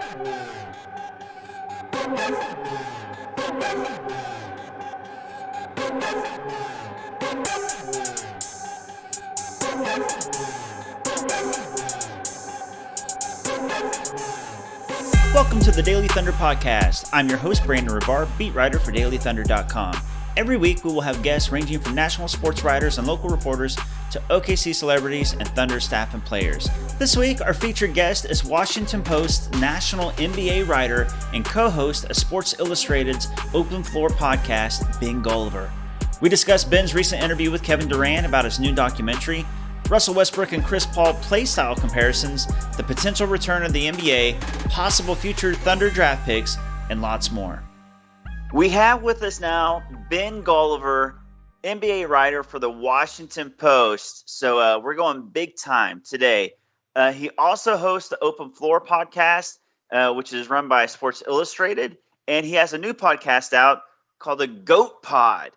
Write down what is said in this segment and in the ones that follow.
Welcome to the Daily Thunder Podcast. I'm your host, Brandon Rabar, beat writer for DailyThunder.com. Every week, we will have guests ranging from national sports writers and local reporters to OKC celebrities and Thunder staff and players. This week, our featured guest is Washington Post national NBA writer and co-host of Sports Illustrated's Open Floor podcast, Ben Golliver. We discuss Ben's recent interview with Kevin Durant about his new documentary, Russell Westbrook and Chris Paul playstyle comparisons, the potential return of the NBA, possible future Thunder draft picks, and lots more. We have with us now Ben Golliver, NBA writer for the Washington Post. So we're going big time today. He also hosts the Open Floor podcast, which is run by Sports Illustrated. And he has a new podcast out called the GOAT Pod,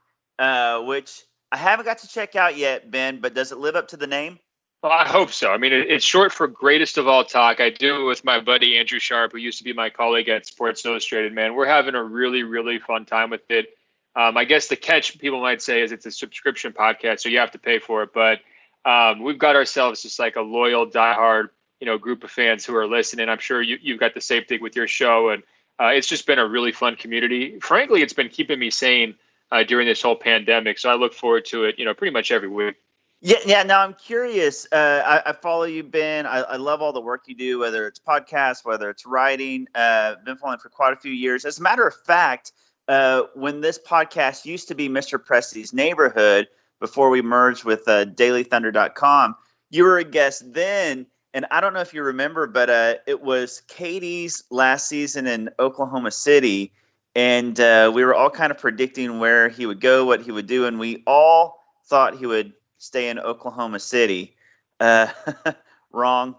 which I haven't got to check out yet, Ben, but does it live up to the name? Well, I hope so. I mean, it's short for Greatest of All Talk. I do it with my buddy Andrew Sharp, who used to be my colleague at Sports Illustrated, man. We're having a really, really fun time with it. I guess the catch people might say is it's a subscription podcast, so you have to pay for it. But we've got ourselves just like a loyal, diehard, group of fans who are listening. I'm sure you've got the same thing with your show. And it's just been a really fun community. Frankly, it's been keeping me sane during this whole pandemic. So I look forward to it, pretty much every week. Yeah. Now I'm curious. I follow you, Ben. I love all the work you do, whether it's podcasts, whether it's writing. Been following for quite a few years. As a matter of fact, when this podcast used to be Mr. Presti's Neighborhood, before we merged with DailyThunder.com, you were a guest then. And I don't know if you remember, but it was Katie's last season in Oklahoma City. And we were all kind of predicting where he would go, what he would do. And we all thought he would stay in Oklahoma City. Wrong.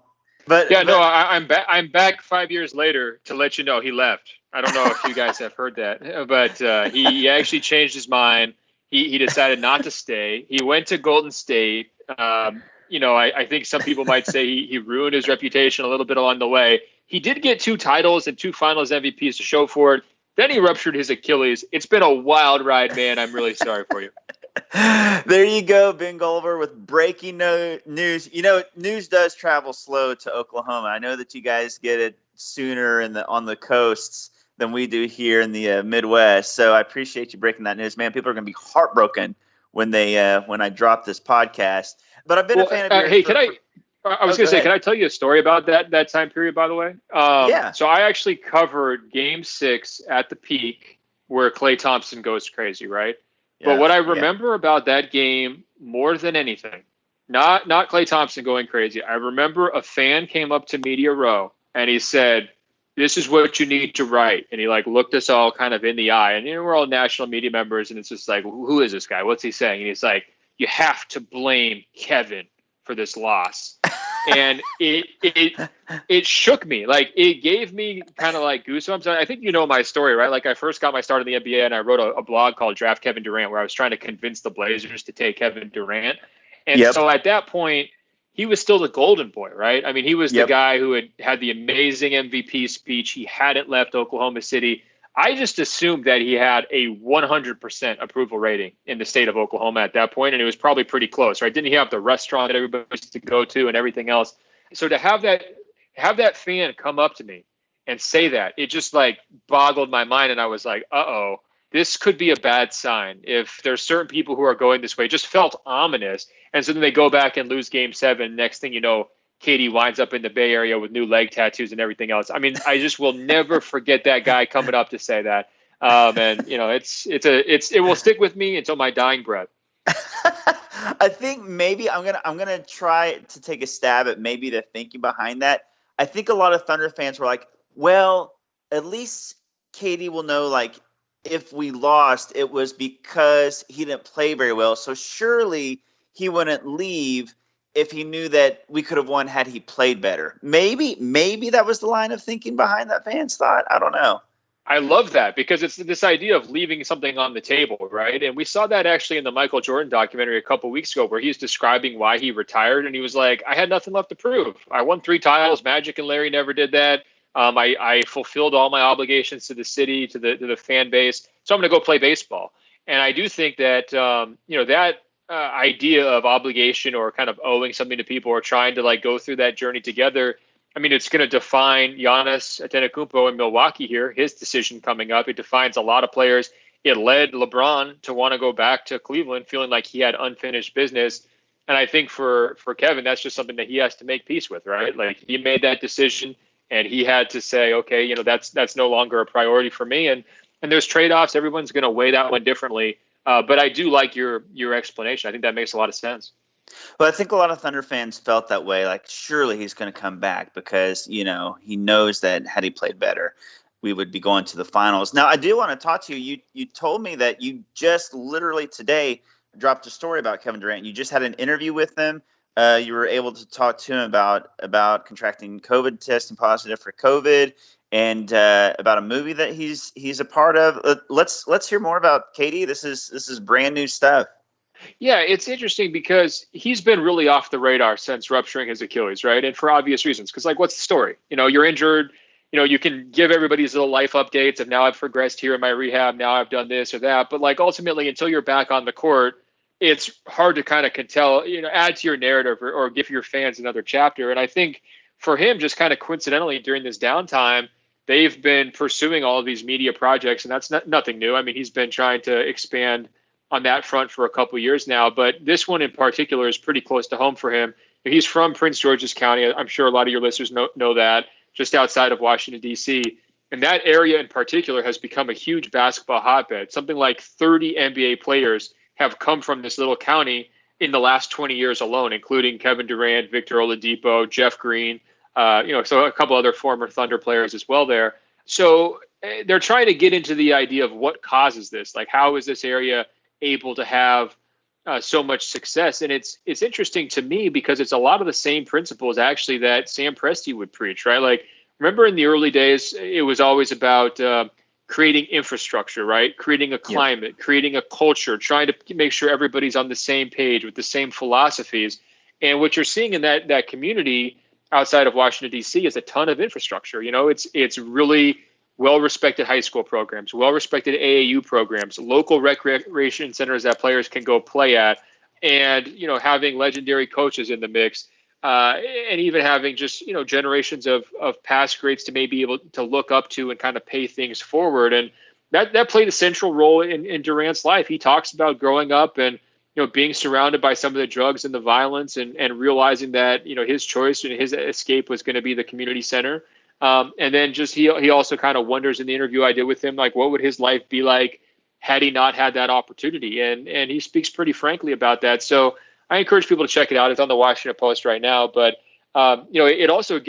I'm back. I'm back 5 years later to let you know he left. I don't know if you guys have heard that, but he actually changed his mind. He decided not to stay. He went to Golden State. I think some people might say he ruined his reputation a little bit along the way. He did get 2 titles and 2 Finals MVPs to show for it. Then he ruptured his Achilles. It's been a wild ride, man. I'm really sorry for you. There you go, Ben Golliver, with breaking news. News does travel slow to Oklahoma. I know that you guys get it sooner on the coasts than we do here in the Midwest. So I appreciate you breaking that news, man. People are going to be heartbroken when I drop this podcast. But I've been a fan of yours. Hey, I was going to say, can I tell you a story about that time period, by the way? Yeah. So I actually covered Game 6 at the peak where Klay Thompson goes crazy, right? Yeah, but what I remember about that game more than anything, not Klay Thompson going crazy, I remember a fan came up to Media Row and he said, "This is what you need to write." And he looked us all kind of in the eye. And we're all national media members. And it's just like, who is this guy? What's he saying? And he's like, "You have to blame Kevin for this loss." And it shook me. It gave me kind of goosebumps. I think you know my story, right? I first got my start in the NBA and I wrote a blog called Draft Kevin Durant, where I was trying to convince the Blazers to take Kevin Durant. And so at that point, he was still the golden boy, right? I mean, he was the guy who had the amazing MVP speech. He hadn't left Oklahoma City. I just assumed that he had a 100% approval rating in the state of Oklahoma at that point, and it was probably pretty close, right? Didn't he have the restaurant that everybody used to go to and everything else? So to have that fan come up to me and say that, it just boggled my mind, and I was like, uh-oh, this could be a bad sign. If there's certain people who are going this way, it just felt ominous. And so then they go back and lose Game 7. Next thing you know, Katie winds up in the Bay Area with new leg tattoos and everything else. I mean, I just will never forget that guy coming up to say that. And it will stick with me until my dying breath. I think maybe I'm gonna try to take a stab at maybe the thinking behind that. I think a lot of Thunder fans were like, well, at least Katie will know if we lost, it was because he didn't play very well. So surely he wouldn't leave if he knew that we could have won had he played better. Maybe that was the line of thinking behind that fan's thought. I don't know. I love that because it's this idea of leaving something on the table, right? And we saw that actually in the Michael Jordan documentary a couple weeks ago where he's describing why he retired. And he was like, I had nothing left to prove. I won 3 titles. Magic and Larry never did that. I fulfilled all my obligations to the city, to the fan base. So I'm going to go play baseball. And I do think that, that idea of obligation or kind of owing something to people or trying to like go through that journey together. I mean, it's going to define Giannis Antetokounmpo in Milwaukee here, his decision coming up. It defines a lot of players. It led LeBron to want to go back to Cleveland, feeling like he had unfinished business. And I think for Kevin, that's just something that he has to make peace with, right? Like he made that decision and he had to say, okay, that's no longer a priority for me. And there's trade-offs. Everyone's going to weigh that one differently. But I do like your explanation. I think that makes a lot of sense. Well, I think a lot of Thunder fans felt that way. Like, surely he's going to come back because, he knows that had he played better, we would be going to the finals. Now, I do want to talk to you. You told me that you just literally today dropped a story about Kevin Durant. You just had an interview with him. You were able to talk to him about contracting COVID, testing positive for COVID, and about a movie that he's a part of. Let's hear more about KD. This is brand new stuff. Yeah, it's interesting because he's been really off the radar since rupturing his Achilles, right? And for obvious reasons, because like, what's the story? You're injured. You can give everybody these little life updates of now I've progressed here in my rehab. Now I've done this or that. But like ultimately, until you're back on the court, it's hard to kind of add to your narrative or give your fans another chapter. And I think for him, just kind of coincidentally during this downtime, they've been pursuing all of these media projects, and that's nothing new. I mean, he's been trying to expand on that front for a couple of years now, but this one in particular is pretty close to home for him. He's from Prince George's County. I'm sure a lot of your listeners know that, just outside of Washington, D.C. And that area in particular has become a huge basketball hotbed. Something like 30 NBA players have come from this little county in the last 20 years alone, including Kevin Durant, Victor Oladipo, Jeff Green, so a couple other former Thunder players as well there. So they're trying to get into the idea of what causes this. Like, how is this area able to have so much success? And it's interesting to me because it's a lot of the same principles actually that Sam Presti would preach, right? Like, remember in the early days, it was always about creating infrastructure, right? Creating a climate, creating a culture, trying to make sure everybody's on the same page with the same philosophies. And what you're seeing in that community outside of Washington, D.C. is a ton of infrastructure. It's really well-respected high school programs, well-respected AAU programs, local recreation centers that players can go play at, and having legendary coaches in the mix, and even having just generations of past greats to maybe able to look up to and kind of pay things forward. And that played a central role in Durant's life. He talks about growing up and being surrounded by some of the drugs and the violence, and realizing that his choice and his escape was going to be the community center. And then just he also kind of wonders in the interview I did with him, like, what would his life be like had he not had that opportunity? And he speaks pretty frankly about that. So I encourage people to check it out. It's on the Washington Post right now. But it also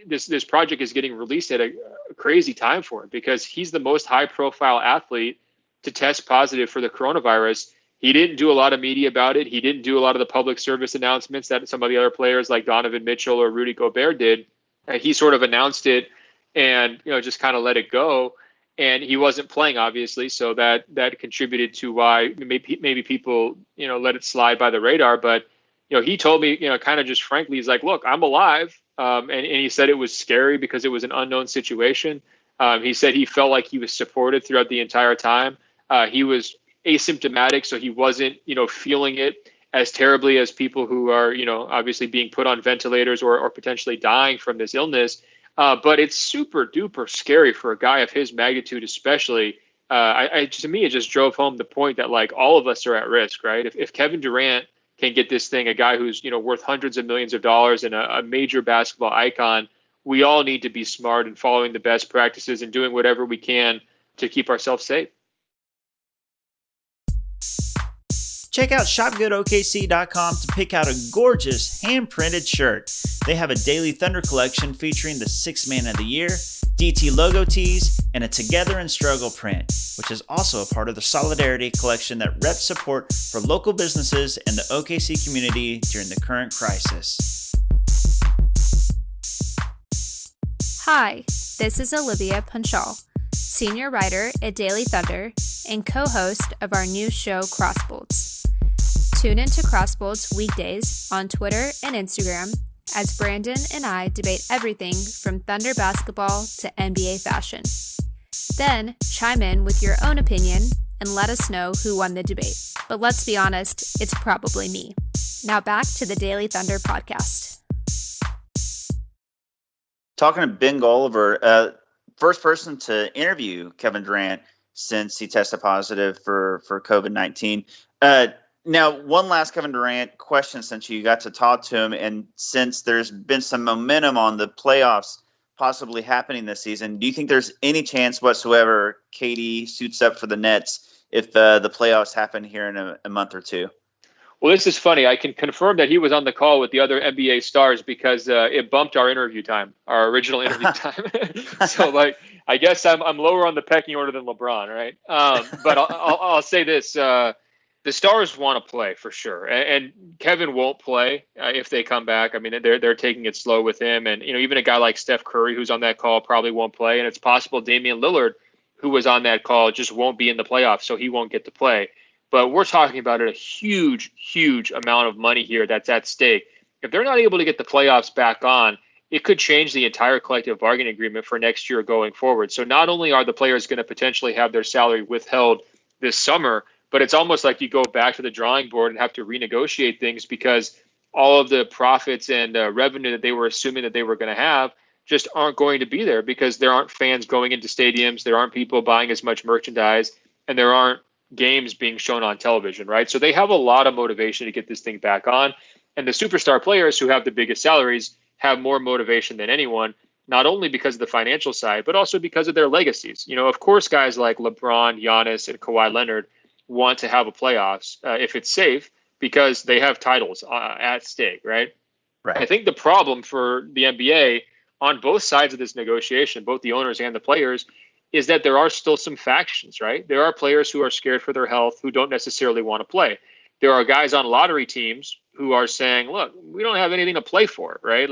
this project is getting released at a crazy time for him because he's the most high profile athlete to test positive for the coronavirus. He didn't do a lot of media about it. He didn't do a lot of the public service announcements that some of the other players like Donovan Mitchell or Rudy Gobert did. He sort of announced it and just kind of let it go. And he wasn't playing, obviously, so that contributed to why maybe people let it slide by the radar. But he told me kind of just frankly, he's like, look, I'm alive, and he said it was scary because it was an unknown situation. He said he felt like he was supported throughout the entire time. He was asymptomatic, so he wasn't feeling it as terribly as people who are obviously being put on ventilators or potentially dying from this illness. But it's super duper scary for a guy of his magnitude, especially. To me, it just drove home the point that like all of us are at risk, right? If Kevin Durant can get this thing, a guy who's worth hundreds of millions of dollars and a major basketball icon, we all need to be smart and following the best practices and doing whatever we can to keep ourselves safe. Check out shopgoodokc.com to pick out a gorgeous hand-printed shirt. They have a Daily Thunder collection featuring the Sixth Man of the Year, DT logo tees, and a Together and Struggle print, which is also a part of the Solidarity collection that reps support for local businesses and the OKC community during the current crisis. Hi, this is Olivia Punchal, senior writer at Daily Thunder and co-host of our new show Crossbolts. Tune into Crossbolts weekdays on Twitter and Instagram as Brandon and I debate everything from Thunder basketball to NBA fashion. Then chime in with your own opinion and let us know who won the debate. But let's be honest, it's probably me. Now back to the Daily Thunder podcast. Talking to Ben Golliver, first person to interview Kevin Durant since he tested positive for COVID-19. Now, one last Kevin Durant question, since you got to talk to him, and since there's been some momentum on the playoffs possibly happening this season, do you think there's any chance whatsoever KD suits up for the Nets if the playoffs happen here in a month or two? Well, this is funny. I can confirm that he was on the call with the other NBA stars because it bumped our interview time, our original interview time. So, I guess I'm lower on the pecking order than LeBron, right? But I'll say this: the stars want to play for sure, and Kevin won't play if they come back. I mean, they're taking it slow with him, and even a guy like Steph Curry, who's on that call, probably won't play, and it's possible Damian Lillard, who was on that call, just won't be in the playoffs, so he won't get to play. But we're talking about a huge, huge amount of money here that's at stake. If they're not able to get the playoffs back on, it could change the entire collective bargaining agreement for next year going forward. So not only are the players going to potentially have their salary withheld this summer, but it's almost like you go back to the drawing board and have to renegotiate things because all of the profits and revenue that they were assuming that they were going to have just aren't going to be there because there aren't fans going into stadiums, there aren't people buying as much merchandise, and there aren't games being shown on television, right? So they have a lot of motivation to get this thing back on. And the superstar players who have the biggest salaries have more motivation than anyone, not only because of the financial side, but also because of their legacies. Of course, guys like LeBron, Giannis, and Kawhi Leonard want to have a playoffs if it's safe because they have titles at stake, right? Right. I think the problem for the NBA on both sides of this negotiation, both the owners and the players, is that there are still some factions, right? There are players who are scared for their health, who don't necessarily want to play. There are guys on lottery teams who are saying, look, we don't have anything to play for, right?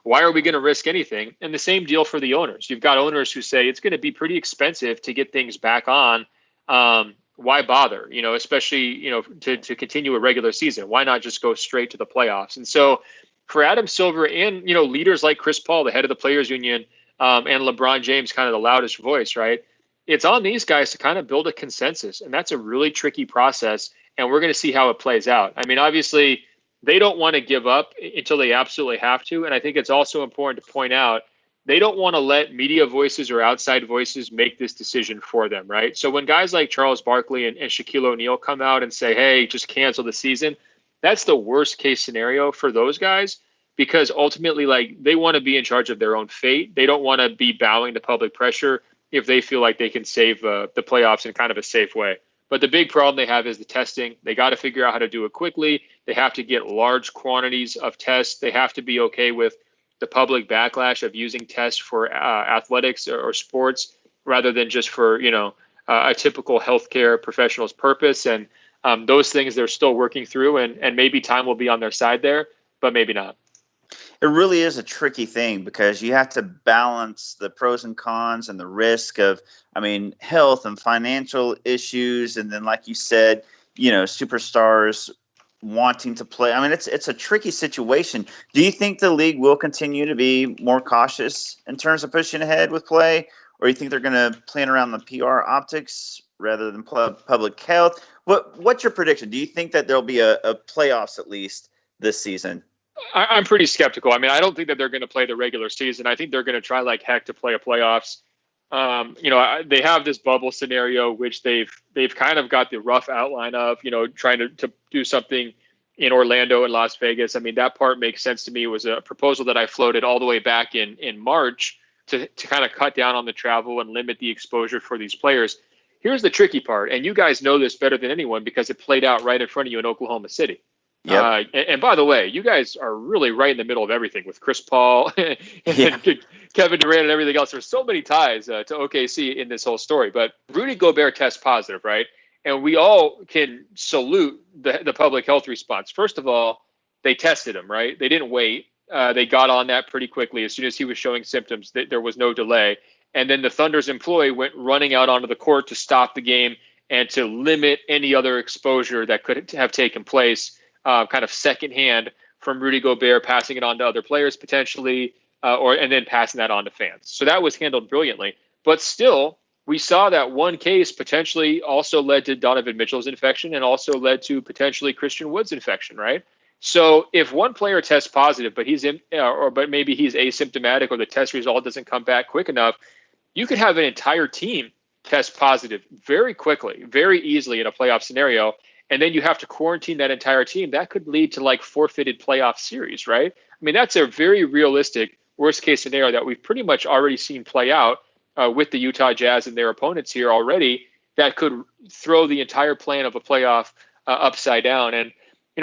Why are we going to risk anything? And the same deal for the owners. You've got owners who say it's going to be pretty expensive to get things back on. Why bother, especially, to continue a regular season? Why not just go straight to the playoffs? And so for Adam Silver and, leaders like Chris Paul, the head of the players union, and LeBron James, kind of the loudest voice, right? It's on these guys to kind of build a consensus. And that's a really tricky process. And we're going to see how it plays out. I mean, obviously, they don't want to give up until they absolutely have to. And I think it's also important to point out, they don't want to let media voices or outside voices make this decision for them, right? So when guys like Charles Barkley and Shaquille O'Neal come out and say, hey, just cancel the season, that's the worst case scenario for those guys. Because ultimately, they want to be in charge of their own fate. They don't want to be bowing to public pressure if they feel like they can save the playoffs in kind of a safe way. But the big problem they have is the testing. They got to figure out how to do it quickly. They have to get large quantities of tests. They have to be okay with the public backlash of using tests for athletics or sports rather than just for, a typical healthcare professional's purpose. And those things they're still working through. And maybe time will be on their side there, but maybe not. It really is a tricky thing because you have to balance the pros and cons and the risk of, health and financial issues. And then, like you said, superstars wanting to play. It's a tricky situation. Do you think the league will continue to be more cautious in terms of pushing ahead with play? Or do you think they're going to plan around the PR optics rather than public health? What's your prediction? Do you think that there'll be a playoffs at least this season? I'm pretty skeptical. I don't think that they're going to play the regular season. I think they're going to try like heck to play a playoffs. They have this bubble scenario, which they've kind of got the rough outline of, trying to do something in Orlando and Las Vegas. That part makes sense to me. It was a proposal that I floated all the way back in March to kind of cut down on the travel and limit the exposure for these players. Here's the tricky part, and you guys know this better than anyone because it played out right in front of you in Oklahoma City. Yep. And by the way, you guys are really right in the middle of everything with Chris Paul and Kevin Durant and everything else. There's so many ties to OKC in this whole story. But Rudy Gobert tests positive, right? And we all can salute the public health response. First of all, they tested him, right? They didn't wait. They got on that pretty quickly. As soon as he was showing symptoms, there was no delay. And then the Thunder's employee went running out onto the court to stop the game and to limit any other exposure that could have taken place kind of secondhand from Rudy Gobert, passing it on to other players potentially, and then passing that on to fans. So that was handled brilliantly. But still, we saw that one case potentially also led to Donovan Mitchell's infection and also led to potentially Christian Wood's infection, right? So if one player tests positive, but but maybe he's asymptomatic or the test result doesn't come back quick enough, you could have an entire team test positive very quickly, very easily in a playoff scenario. And then you have to quarantine that entire team. That could lead to like forfeited playoff series, right? I mean, that's a very realistic worst case scenario that we've pretty much already seen play out with the Utah Jazz and their opponents here already. That could throw the entire plan of a playoff upside down. And,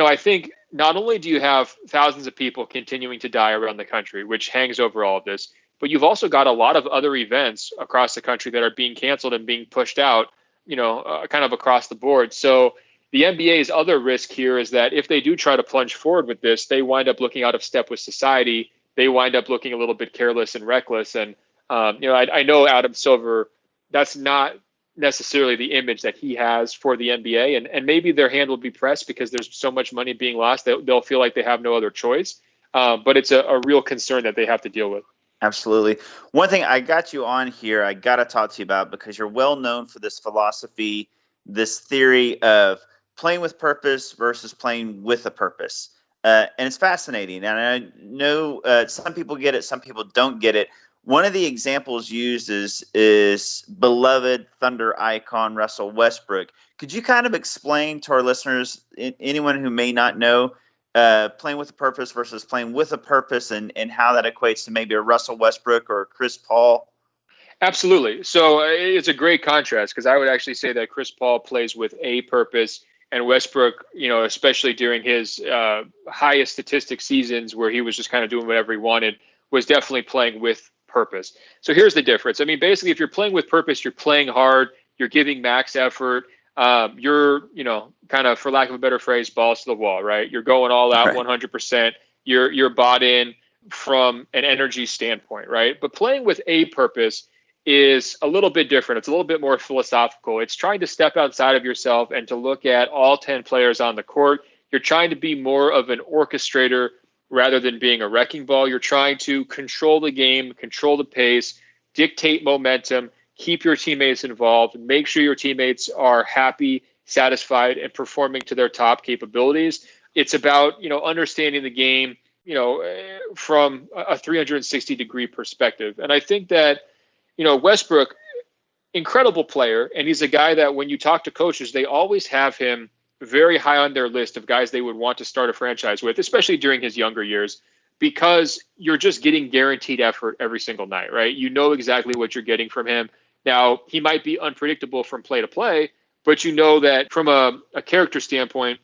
I think not only do you have thousands of people continuing to die around the country, which hangs over all of this, but you've also got a lot of other events across the country that are being canceled and being pushed out, kind of across the board. So the NBA's other risk here is that if they do try to plunge forward with this, they wind up looking out of step with society. They wind up looking a little bit careless and reckless. And, I know Adam Silver, that's not necessarily the image that he has for the NBA. And maybe their hand will be pressed because there's so much money being lost that they'll feel like they have no other choice. But it's a real concern that they have to deal with. Absolutely. One thing I got you on here, I got to talk to you about because you're well known for this philosophy, this theory of playing with purpose versus playing with a purpose. And it's fascinating. And I know some people get it, some people don't get it. One of the examples used is beloved Thunder icon Russell Westbrook. Could you kind of explain to our listeners, anyone who may not know, playing with a purpose versus playing with a purpose and how that equates to maybe a Russell Westbrook or a Chris Paul? Absolutely. So it's a great contrast because I would actually say that Chris Paul plays with a purpose and Westbrook, especially during his highest statistic seasons where he was just kind of doing whatever he wanted, was definitely playing with purpose. So here's the difference. I mean, basically, if you're playing with purpose, you're playing hard, you're giving max effort. You're, kind of, for lack of a better phrase, balls to the wall, right? You're going all out 100%. You're bought in from an energy standpoint, right? But playing with a purpose is a little bit different. It's a little bit more philosophical. It's trying to step outside of yourself and to look at all 10 players on the court. You're trying to be more of an orchestrator rather than being a wrecking ball. You're trying to control the game, control the pace, dictate momentum, keep your teammates involved, make sure your teammates are happy, satisfied, and performing to their top capabilities. It's about, understanding the game, from a 360-degree perspective. And I think that, Westbrook, incredible player, and he's a guy that when you talk to coaches, they always have him very high on their list of guys they would want to start a franchise with, especially during his younger years, because you're just getting guaranteed effort every single night, right? You know exactly what you're getting from him. Now, he might be unpredictable from play to play, but you know that from a character standpoint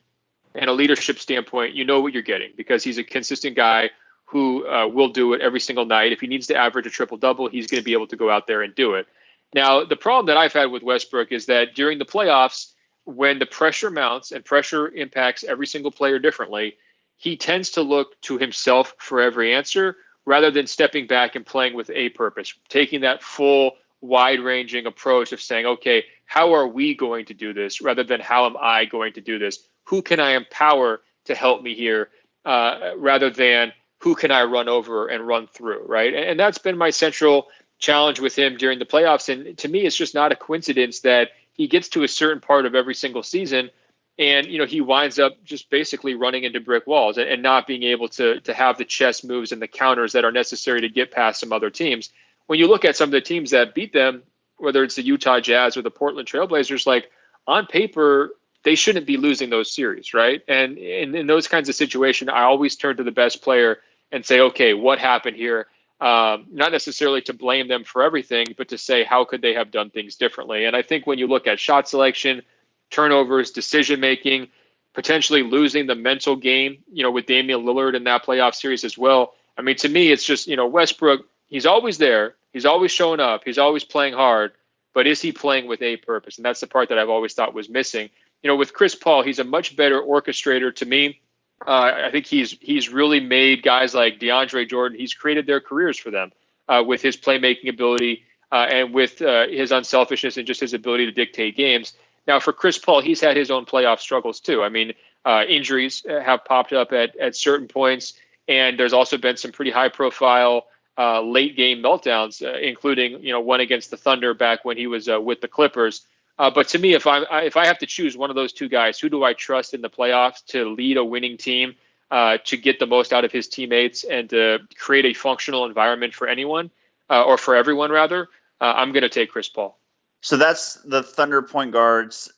and a leadership standpoint, you know what you're getting because he's a consistent guy who will do it every single night. If he needs to average a triple-double, he's going to be able to go out there and do it. Now, the problem that I've had with Westbrook is that during the playoffs, when the pressure mounts and pressure impacts every single player differently, he tends to look to himself for every answer rather than stepping back and playing with a purpose, taking that full wide-ranging approach of saying, okay, how are we going to do this rather than how am I going to do this? Who can I empower to help me here rather than who can I run over and run through, right? And that's been my central challenge with him during the playoffs. And to me, it's just not a coincidence that he gets to a certain part of every single season and, he winds up just basically running into brick walls and not being able to have the chess moves and the counters that are necessary to get past some other teams. When you look at some of the teams that beat them, whether it's the Utah Jazz or the Portland Trailblazers, like on paper, they shouldn't be losing those series, right? And in those kinds of situations, I always turn to the best player and say, okay, what happened here? Not necessarily to blame them for everything, but to say, how could they have done things differently? And I think when you look at shot selection, turnovers, decision-making, potentially losing the mental game, with Damian Lillard in that playoff series as well. I mean, to me, it's just, Westbrook, he's always there. He's always showing up. He's always playing hard. But is he playing with a purpose? And that's the part that I've always thought was missing. With Chris Paul, he's a much better orchestrator to me. I think he's really made guys like DeAndre Jordan, he's created their careers for them with his playmaking ability and with his unselfishness and just his ability to dictate games. Now, for Chris Paul, he's had his own playoff struggles too. I mean, Injuries have popped up at certain points, and there's also been some pretty high-profile late game meltdowns, including one against the Thunder back when he was with the Clippers. But to me, if I have to choose one of those two guys, who do I trust in the playoffs to lead a winning team, to get the most out of his teammates and to create a functional environment for anyone, or for everyone rather, I'm going to take Chris Paul. So that's the Thunder point guards,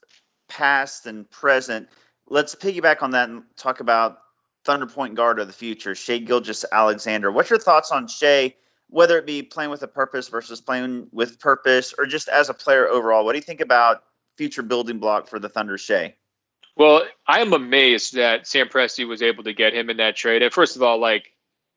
past and present. Let's piggyback on that and talk about Thunder point guard of the future, Shai Gilgeous-Alexander. What's your thoughts on Shai, whether it be playing with a purpose versus playing with purpose, or just as a player overall? What do you think about future building block for the Thunder, Shai? Well, I am amazed that Sam Presti was able to get him in that trade. And first of all,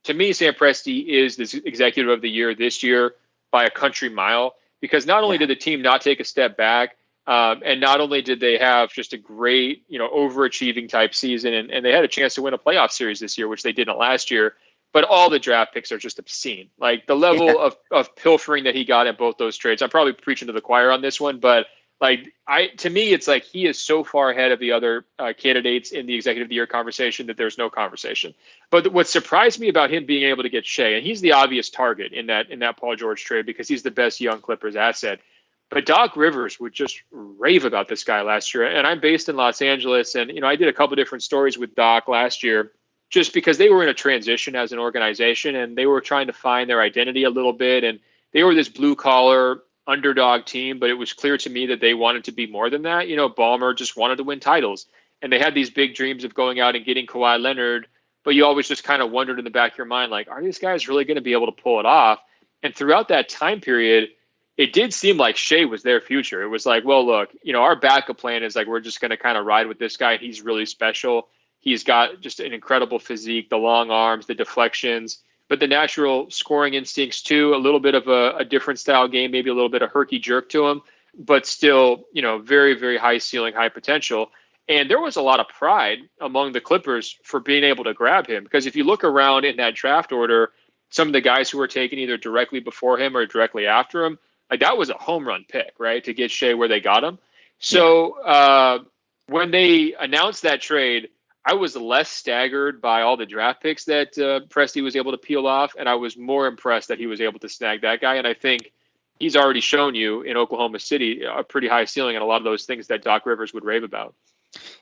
to me, Sam Presti is the executive of the year this year by a country mile, because not only did the team not take a step back, and not only did they have just a great, overachieving type season, and they had a chance to win a playoff series this year, which they didn't last year, but all the draft picks are just obscene. Like the level of pilfering that he got in both those trades. I'm probably preaching to the choir on this one, but to me, it's like he is so far ahead of the other candidates in the executive of the year conversation that there's no conversation. But what surprised me about him being able to get Shai, and he's the obvious target in that Paul George trade because he's the best young Clippers asset. But Doc Rivers would just rave about this guy last year. And I'm based in Los Angeles, and I did a couple different stories with Doc last year, just because they were in a transition as an organization and they were trying to find their identity a little bit, and they were this blue collar underdog team, but it was clear to me that they wanted to be more than that. Ballmer just wanted to win titles, and they had these big dreams of going out and getting Kawhi Leonard, but you always just kind of wondered in the back of your mind, are these guys really going to be able to pull it off? And throughout that time period, it did seem like Shai was their future. It was like, well, look, our backup plan is we're just going to kind of ride with this guy. He's really special. He's got just an incredible physique, the long arms, the deflections, but the natural scoring instincts too, a little bit of a different style game, maybe a little bit of herky jerk to him, but still, very, very high ceiling, high potential. And there was a lot of pride among the Clippers for being able to grab him, because if you look around in that draft order, some of the guys who were taken either directly before him or directly after him, that was a home run pick, right, to get Shai where they got him. So when they announced that trade, I was less staggered by all the draft picks that Presti was able to peel off, and I was more impressed that he was able to snag that guy. And I think he's already shown you in Oklahoma City a pretty high ceiling and a lot of those things that Doc Rivers would rave about.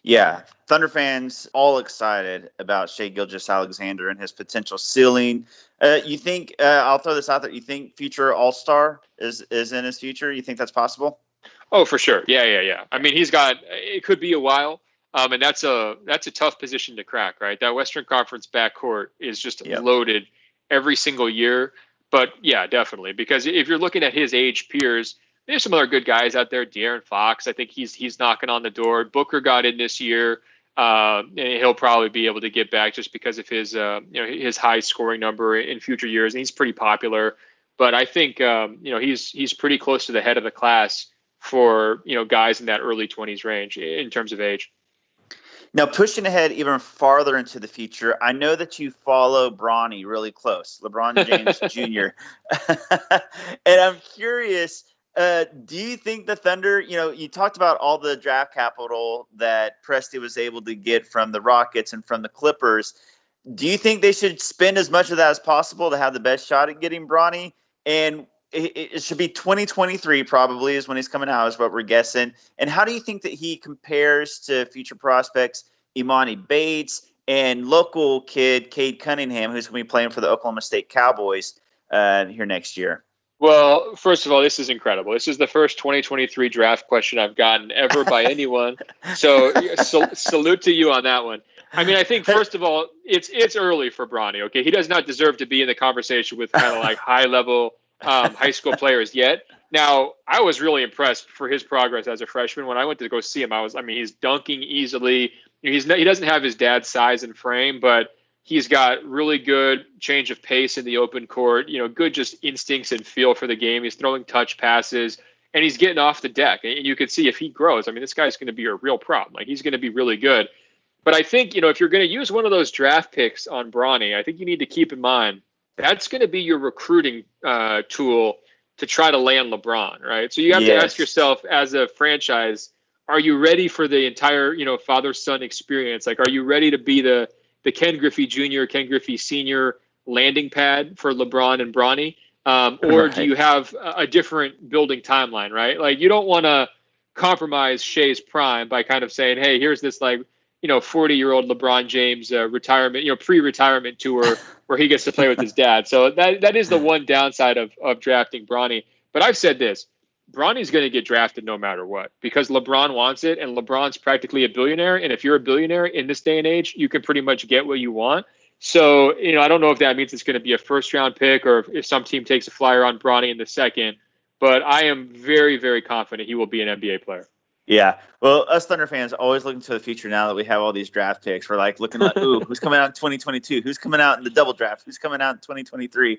Yeah, Thunder fans all excited about Shai Gilgeous-Alexander and his potential ceiling. You think, I'll throw this out there, you think future AllStar is in his future? You think that's possible? Oh, for sure. Yeah. I mean, it could be a while. And that's a tough position to crack, right? That Western Conference backcourt is just loaded every single year. But yeah, definitely. Because if you're looking at his age peers, there's some other good guys out there. De'Aaron Fox, I think he's knocking on the door. Booker got in this year. And he'll probably be able to get back just because of his his high scoring number in future years. And he's pretty popular. But I think he's pretty close to the head of the class for guys in that early 20s range in terms of age. Now, pushing ahead even farther into the future, I know that you follow Bronny really close, LeBron James Jr. And I'm curious, do you think the Thunder, you talked about all the draft capital that Presti was able to get from the Rockets and from the Clippers. Do you think they should spend as much of that as possible to have the best shot at getting Bronny? And it should be 2023 probably is when he's coming out, is what we're guessing. And how do you think that he compares to future prospects Imani Bates and local kid Cade Cunningham, who's going to be playing for the Oklahoma State Cowboys here next year? Well, first of all, this is incredible. This is the first 2023 draft question I've gotten ever by anyone. So salute to you on that one. I mean, I think, first of all, it's early for Bronny, okay? He does not deserve to be in the conversation with kind of like high-level high school players yet. Now, I was really impressed for his progress as a freshman. When I went to go see him, he's dunking easily. He doesn't have his dad's size and frame, but he's got really good change of pace in the open court, good just instincts and feel for the game. He's throwing touch passes, and he's getting off the deck. And you could see if he grows, this guy's going to be a real problem. He's going to be really good. But I think, if you're going to use one of those draft picks on Bronny, I think you need to keep in mind that's going to be your recruiting tool to try to land LeBron, right? So you have to ask yourself as a franchise, are you ready for the entire, father-son experience? Like, are you ready to be the Ken Griffey Jr., Ken Griffey Sr. landing pad for LeBron and Bronny? Or do you have a different building timeline, right? Like, you don't want to compromise Shay's prime by kind of saying, hey, here's this 40-year-old LeBron James retirement, pre-retirement tour where he gets to play with his dad. So that is the one downside of drafting Bronny. But I've said this, Bronny's going to get drafted no matter what, because LeBron wants it, and LeBron's practically a billionaire. And if you're a billionaire in this day and age, you can pretty much get what you want. So, I don't know if that means it's going to be a first-round pick or if some team takes a flyer on Bronny in the second, but I am very, very confident he will be an NBA player. Yeah. Well, us Thunder fans always looking to the future now that we have all these draft picks. We're like looking like, ooh, who's coming out in 2022? Who's coming out in the double draft? Who's coming out in 2023?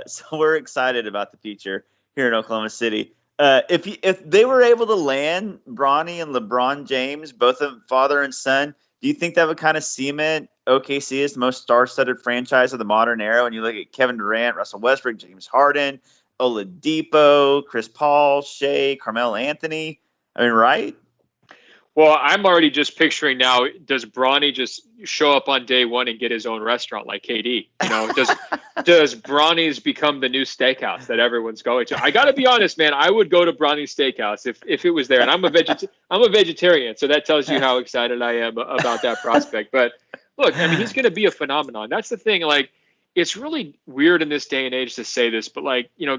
So we're excited about the future here in Oklahoma City. If they were able to land Bronny and LeBron James, both of father and son, do you think that would kind of cement OKC as the most star-studded franchise of the modern era? When you look at Kevin Durant, Russell Westbrook, James Harden, Oladipo, Chris Paul, Shay, Carmelo Anthony. I mean, right? Well, I'm already just picturing now, does Bronny just show up on day one and get his own restaurant like KD? Does Bronny's become the new steakhouse that everyone's going to? I got to be honest, man. I would go to Bronny's Steakhouse if it was there. And I'm a vegetarian, so that tells you how excited I am about that prospect. But look, I mean, he's going to be a phenomenon. That's the thing. Like, it's really weird in this day and age to say this, but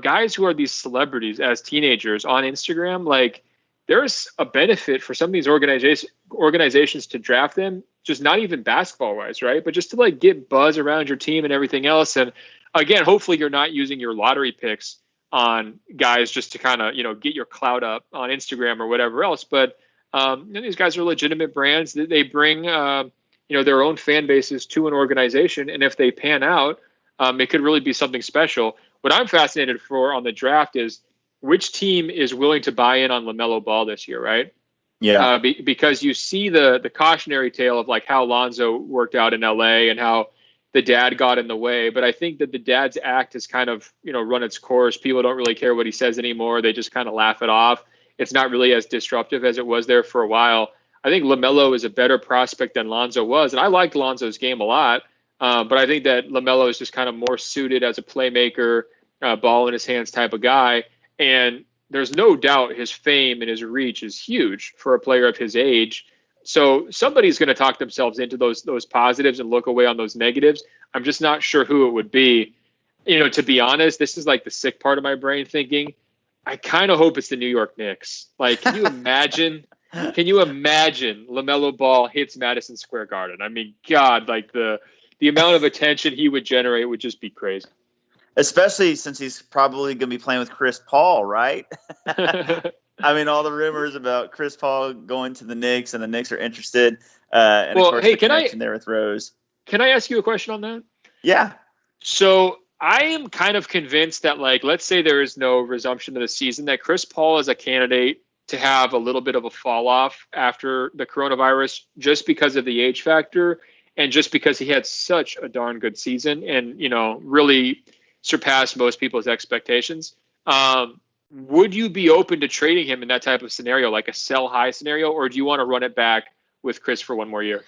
guys who are these celebrities as teenagers on Instagram, like, there's a benefit for some of these organizations to draft them, just not even basketball wise, right? But just to get buzz around your team and everything else. And again, hopefully you're not using your lottery picks on guys just to kind of, get your clout up on Instagram or whatever else. But these guys are legitimate brands that they bring, their own fan bases to an organization. And if they pan out, it could really be something special. What I'm fascinated for on the draft is, which team is willing to buy in on LaMelo Ball this year, right? Yeah. Because you see the cautionary tale of how Lonzo worked out in LA and how the dad got in the way. But I think that the dad's act has kind of, run its course. People don't really care what he says anymore. They just kind of laugh it off. It's not really as disruptive as it was there for a while. I think LaMelo is a better prospect than Lonzo was. And I liked Lonzo's game a lot. But I think that LaMelo is just kind of more suited as a playmaker, ball in his hands type of guy. And there's no doubt his fame and his reach is huge for a player of his age. So somebody's going to talk themselves into those positives and look away on those negatives. I'm just not sure who it would be. To be honest, this is the sick part of my brain thinking, I kind of hope it's the New York Knicks. Can you imagine? Can you imagine LaMelo Ball hits Madison Square Garden? I mean, God, the amount of attention he would generate would just be crazy. Especially since he's probably going to be playing with Chris Paul, right? I mean, all the rumors about Chris Paul going to the Knicks, and the Knicks are interested. And well, of course, hey, the connection there with Rose. Can I ask you a question on that? Yeah. So I am kind of convinced that, let's say there is no resumption of the season, that Chris Paul is a candidate to have a little bit of a fall off after the coronavirus, just because of the age factor and just because he had such a darn good season and, really surpassed most people's expectations. Would you be open to trading him in that type of scenario, like a sell high scenario, or do you want to run it back with Chris for one more year?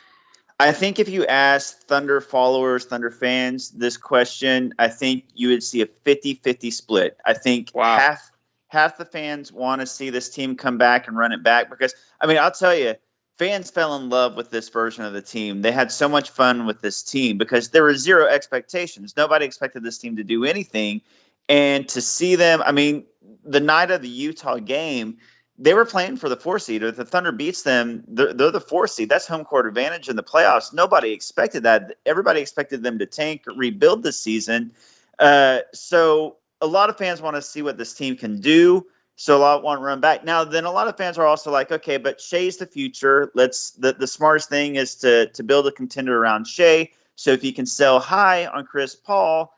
I think if you ask Thunder followers, Thunder fans this question, I think you would see a 50-50 split. I think half the fans want to see this team come back and run it back because, I mean, I'll tell you, fans fell in love with this version of the team. They had so much fun with this team because there were zero expectations. Nobody expected this team to do anything. And to see them, I mean, the night of the Utah game, they were playing for the 4 seed. If the Thunder beats them, they're the 4 seed. That's home court advantage in the playoffs. Nobody expected that. Everybody expected them to tank, rebuild this season. So a lot of fans want to see what this team can do. So a lot want to run back. Now, then a lot of fans are also like, okay, but Shay's the future. The smartest thing is to build a contender around Shay. So if you can sell high on Chris Paul,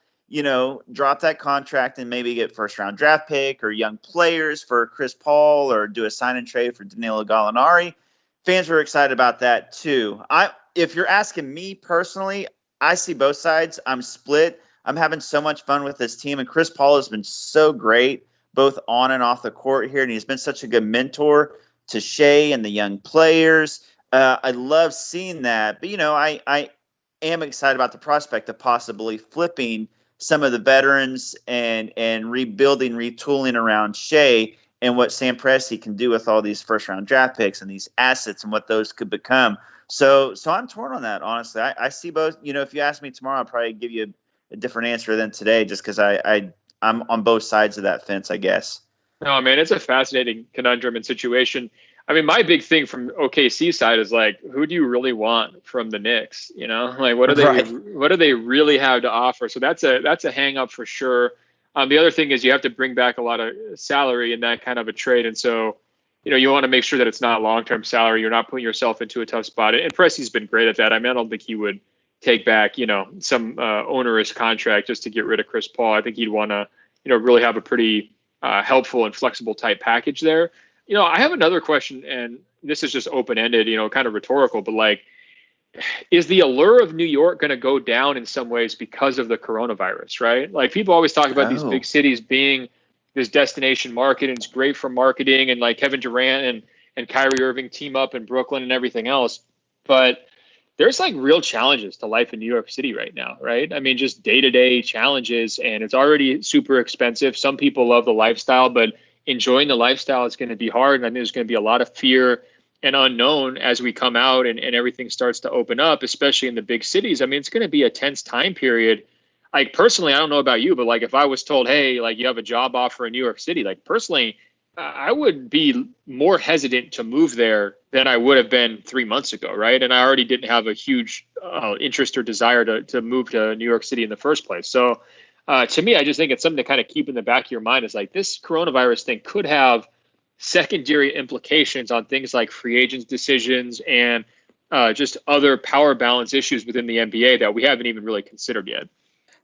drop that contract and maybe get first round draft pick or young players for Chris Paul or do a sign and trade for Danilo Gallinari. Fans were excited about that too. If you're asking me personally, I see both sides. I'm split. I'm having so much fun with this team, and Chris Paul has been so great both on and off the court here, and he's been such a good mentor Shay and the young players. I love seeing that. But, I am excited about the prospect of possibly flipping some of the veterans and rebuilding, retooling around Shay and what Sam Presti can do with all these first-round draft picks and these assets and what those could become. So I'm torn on that, honestly. I see both. If you ask me tomorrow, I'll probably give you a different answer than today just because I'm on both sides of that fence, I guess. No, man, it's a fascinating conundrum and situation. I mean, my big thing from OKC side is like, who do you really want from the Knicks? Like what do they really have to offer? So that's a hang up for sure. The other thing is you have to bring back a lot of salary in that kind of a trade. And so, you want to make sure that it's not long-term salary. You're not putting yourself into a tough spot. And Presti's been great at that. I mean, I don't think he would take back, some onerous contract just to get rid of Chris Paul. I think he'd want to, really have a pretty helpful and flexible type package there. I have another question, and this is just open-ended, kind of rhetorical, but like, is the allure of New York going to go down in some ways because of the coronavirus, right? Like people always talk about these big cities being this destination market, and it's great for marketing, and like Kevin Durant and Kyrie Irving team up in Brooklyn and everything else. But there's like real challenges to life in New York City right now, right? I mean, just day-to-day challenges, and it's already super expensive. Some people love the lifestyle, but enjoying the lifestyle is going to be hard. And I think there's going to be a lot of fear and unknown as we come out and everything starts to open up, especially in the big cities. I mean, it's going to be a tense time period. Like personally, I don't know about you, but like if I was told, hey, like you have a job offer in New York City, like personally, I would be more hesitant to move there than I would have been 3 months ago, right? And I already didn't have a huge interest or desire to move to New York City in the first place. So to me, I just think it's something to kind of keep in the back of your mind is like this coronavirus thing could have secondary implications on things like free agents decisions and just other power balance issues within the NBA that we haven't even really considered yet.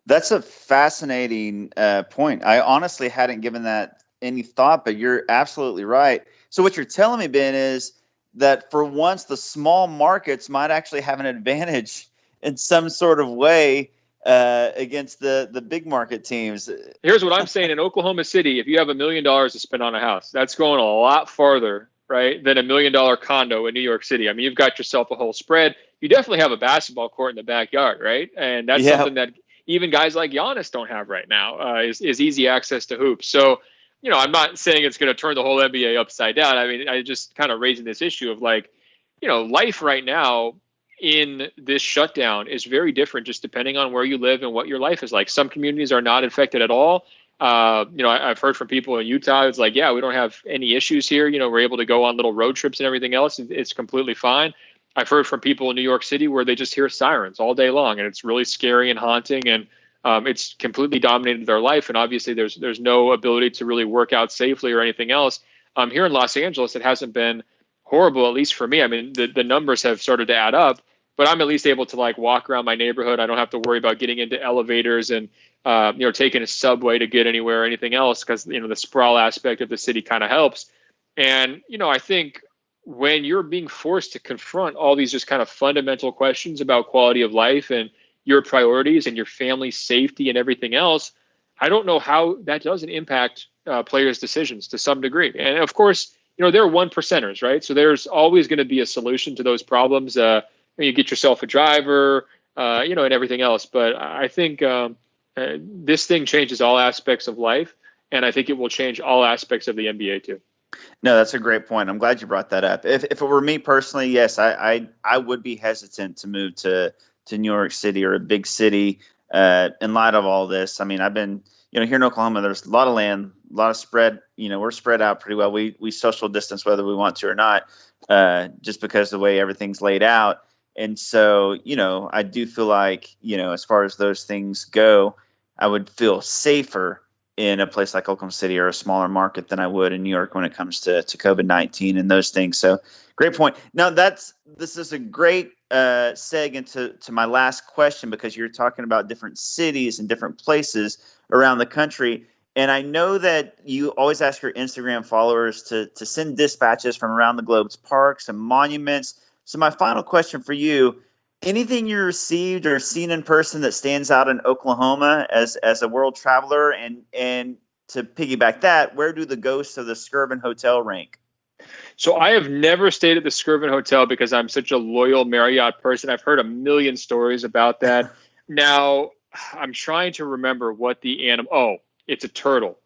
That's a fascinating point. I honestly hadn't given that any thought, but you're absolutely right. So what you're telling me, Ben, is that for once the small markets might actually have an advantage in some sort of way against the big market teams. Here's what I'm saying. In Oklahoma City, if you have $1 million to spend on a house, that's going a lot farther, right, than $1 million condo in New York City. I mean, you've got yourself a whole spread. You definitely have a basketball court in the backyard, right? And that's something that even guys like Giannis don't have right now, is easy access to hoops. So, I'm not saying it's going to turn the whole NBA upside down. I mean, I just kind of raising this issue of like, life right now in this shutdown is very different just depending on where you live and what your life is like. Some communities are not infected at all. I've heard from people in Utah. It's like, yeah, we don't have any issues here. We're able to go on little road trips and everything else. It's completely fine. I've heard from people in New York City where they just hear sirens all day long, and it's really scary and haunting, and it's completely dominated their life. And obviously there's no ability to really work out safely or anything else. Here in Los Angeles, it hasn't been horrible, at least for me. I mean, the numbers have started to add up, but I'm at least able to like walk around my neighborhood. I don't have to worry about getting into elevators and, taking a subway to get anywhere or anything else because, the sprawl aspect of the city kind of helps. And, I think when you're being forced to confront all these just kind of fundamental questions about quality of life and your priorities and your family's safety and everything else, I don't know how that doesn't impact players' decisions to some degree. And of course, they're one percenters, right? So there's always going to be a solution to those problems. You get yourself a driver, and everything else. But I think this thing changes all aspects of life, and I think it will change all aspects of the NBA too. No, that's a great point. I'm glad you brought that up. If it were me personally, yes, I would be hesitant to move to New York City or a big city in light of all this. I mean, I've been, here in Oklahoma, there's a lot of land, a lot of spread. We're spread out pretty well. We social distance whether we want to or not, just because of the way everything's laid out. And so, I do feel like, as far as those things go, I would feel safer in a place like Oklahoma City or a smaller market than I would in New York when it comes to COVID-19 and those things. So great point. Now this is a great seg into my last question, because you're talking about different cities and different places around the country. And I know that you always ask your Instagram followers to send dispatches from around the globe's parks and monuments. So my final question for you, anything you received or seen in person that stands out in Oklahoma as a world traveler? And to piggyback that, where do the ghosts of the Skirvin Hotel rank? So I have never stayed at the Skirvin Hotel because I'm such a loyal Marriott person. I've heard a million stories about that. Now, I'm trying to remember what the animal. Oh, it's a turtle.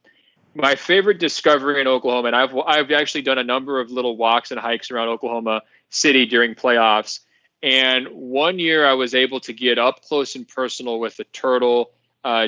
My favorite discovery in Oklahoma, and I've actually done a number of little walks and hikes around Oklahoma City during playoffs. And one year I was able to get up close and personal with a turtle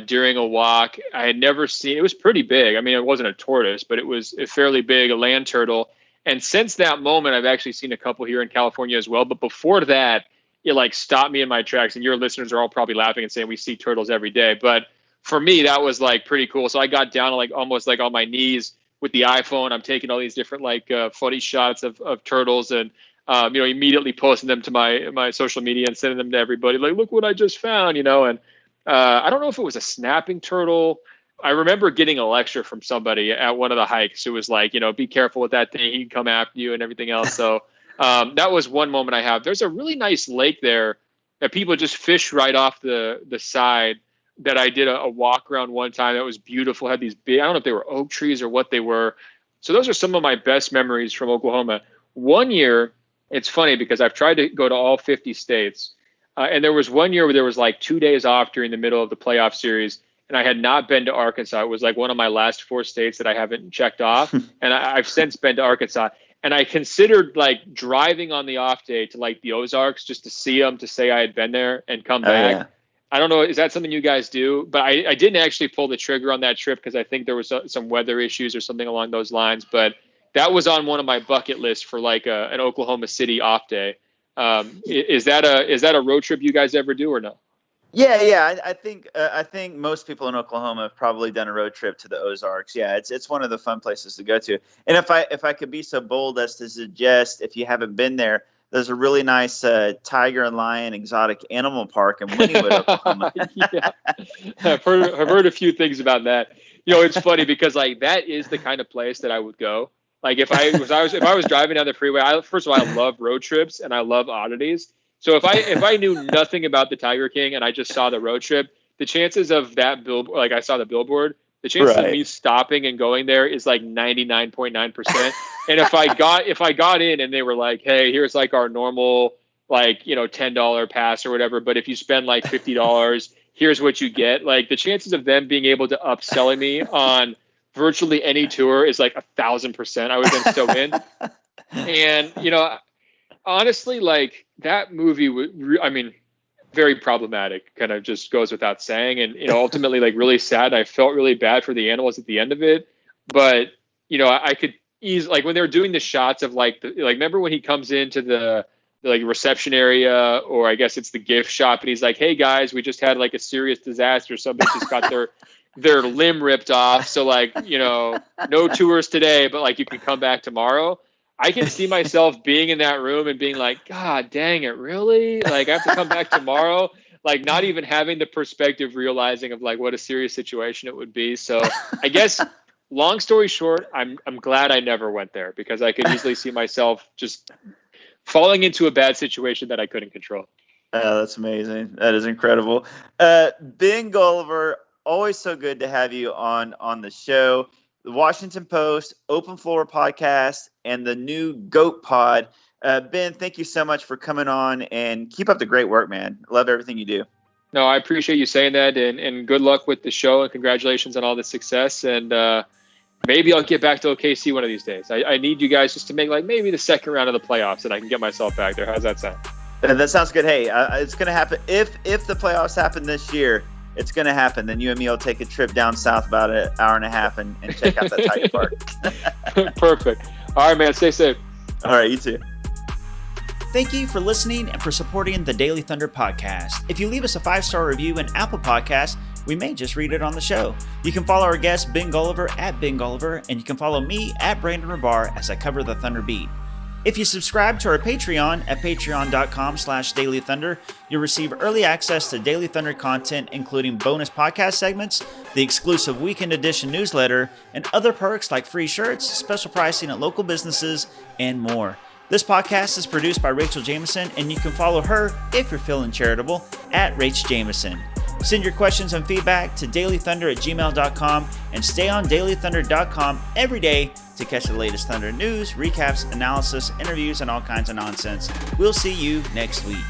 during a walk. I had never seen. It was pretty big. I mean, it wasn't a tortoise, but it was a fairly big, a land turtle. And since that moment, I've actually seen a couple here in California as well. But before that, it like stopped me in my tracks. And your listeners are all probably laughing and saying we see turtles every day. But for me, that was like pretty cool. So I got down like almost like on my knees with the iPhone. I'm taking all these different like funny shots of turtles and immediately posting them to my social media and sending them to everybody. Like, look what I just found, And I don't know if it was a snapping turtle. I remember getting a lecture from somebody at one of the hikes who was like, be careful with that thing. He can come after you and everything else. So that was one moment I have. There's a really nice lake there that people just fish right off the side that I did a walk around one time. That was beautiful. Had these big, I don't know if they were oak trees or what they were. So those are some of my best memories from Oklahoma. One year, it's funny because I've tried to go to all 50 states. And there was one year where there was like 2 days off during the middle of the playoff series. And I had not been to Arkansas. It was like one of my last 4 states that I haven't checked off. And I've since been to Arkansas. And I considered like driving on the off day to like the Ozarks just to see them, to say I had been there and come back. Yeah. I don't know. Is that something you guys do? But I didn't actually pull the trigger on that trip because I think there was some weather issues or something along those lines. But that was on one of my bucket lists for like an Oklahoma City off day. Is that a road trip you guys ever do or no? Yeah. I think most people in Oklahoma have probably done a road trip to the Ozarks. Yeah, it's one of the fun places to go to. And if I could be so bold as to suggest, if you haven't been there, there's a really nice tiger and lion exotic animal park in Wynnewood, Oklahoma. Yeah, I've heard a few things about that. It's funny because like that is the kind of place that I would go. Like if I was driving down the freeway, first of all, I love road trips and I love oddities. So if I knew nothing about the Tiger King and I just saw the road trip, the chances of that billboard, like I saw the billboard, the chances of me stopping and going there is like 99.9%. And if I got in and they were like, hey, here's like our normal like $10 pass or whatever, but if you spend like $50, here's what you get. Like the chances of them being able to upselling me on virtually any tour is like 1,000%. I would have been so in. And honestly, like that movie very problematic, kind of just goes without saying. And, ultimately like really sad. I felt really bad for the animals at the end of it, but I could easily, like when they were doing the shots of like remember when he comes into the like reception area, or I guess it's the gift shop, and he's like, hey guys, we just had like a serious disaster. Somebody just got their limb ripped off. So like, no tours today, but like you can come back tomorrow. I can see myself being in that room and being like, God dang it, really? Like I have to come back tomorrow, like not even having the perspective, realizing of like what a serious situation it would be. So I guess long story short, I'm glad I never went there because I could easily see myself just falling into a bad situation that I couldn't control. That's amazing. That is incredible. Ben Golliver, always so good to have you on the show. The Washington Post, Open Floor Podcast, and the new GOAT Pod. Ben, thank you so much for coming on, and keep up the great work, man. Love everything you do. No, I appreciate you saying that, and good luck with the show, and congratulations on all the success. And maybe I'll get back to OKC one of these days. I need you guys just to make like maybe the second round of the playoffs, and I can get myself back there. How's that sound? That sounds good. Hey, it's going to happen. If the playoffs happen this year, it's going to happen. Then you and me will take a trip down south about an hour and a half and check out that Tiger Park. Perfect. All right, man. Stay safe. All right, you too. Thank you for listening and for supporting the Daily Thunder podcast. If you leave us a 5-star review in Apple Podcasts, we may just read it on the show. You can follow our guest, Ben Golliver, at Ben Golliver, and you can follow me at Brandon Rabar as I cover the Thunder Beat. If you subscribe to our Patreon at patreon.com/dailythunder, you'll receive early access to Daily Thunder content, including bonus podcast segments, the exclusive Weekend Edition newsletter, and other perks like free shirts, special pricing at local businesses, and more. This podcast is produced by Rachel Jameson, and you can follow her, if you're feeling charitable, at Rach Jameson. Send your questions and feedback to dailythunder@gmail.com and stay on dailythunder.com every day to catch the latest Thunder news, recaps, analysis, interviews, and all kinds of nonsense. We'll see you next week.